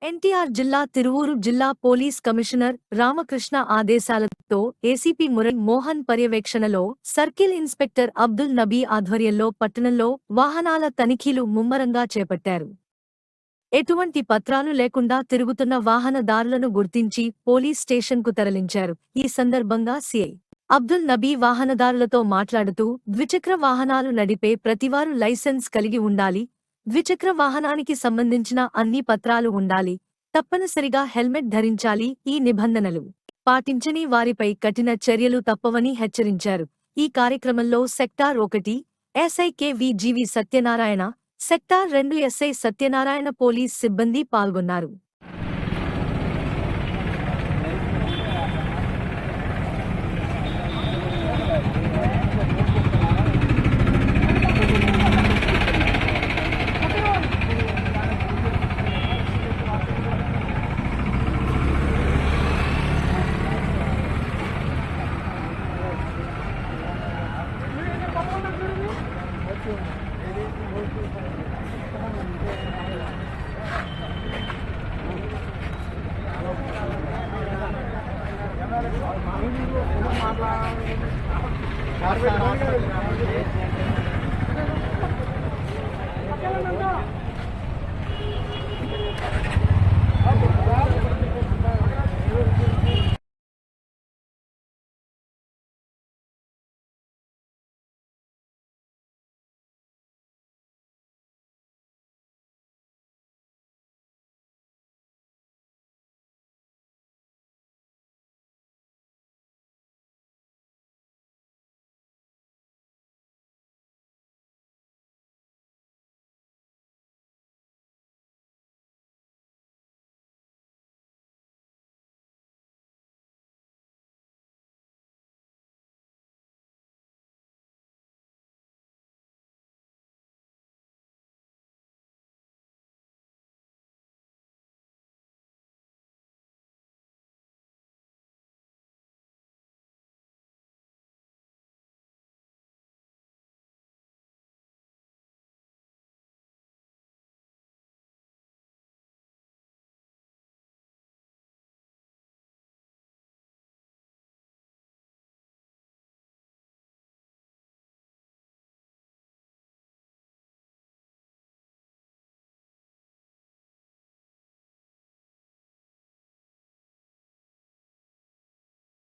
ఎన్టీఆర్ జిల్లా తిరువూరు జిల్లా police commissioner Ramakrishna ఆదేశాలతో ఏసీపీ మురళీ మోహన్ పర్యవేక్షణలో సర్కిల్ ఇన్స్పెక్టర్ అబ్దుల్ నబీ ఆధ్వర్యంలో పట్టణంలో వాహనాల తనిఖీలు ముమ్మరంగా చేపట్టారు. ఎటువంటి పత్రాలు లేకుండా తిరుగుతున్న వాహనదారులను గుర్తించి పోలీస్ స్టేషన్కు తరలించారు. ఈ సందర్భంగా సీఐ అబ్దుల్ నబీ వాహనదారులతో మాట్లాడుతూ ద్విచక్ర వాహనాలు నడిపే ప్రతివారు లైసెన్స్ కలిగి ఉండాలి, ద్విచక్ర వాహనానికి సంబంధించిన అన్ని పత్రాలు ఉండాలి, తప్పనిసరిగా హెల్మెట్ ధరించాలి, ఈ నిబంధనలు పాటించని వారిపై కఠిన చర్యలు తప్పవని హెచ్చరించారు. ఈ కార్యక్రమంలో సెక్టార్ 1 ఎస్ఐ కె.వి.జీవి Satyanarayana, sector 2 SI Satyanarayana police సిబ్బంది పాల్గొన్నారు.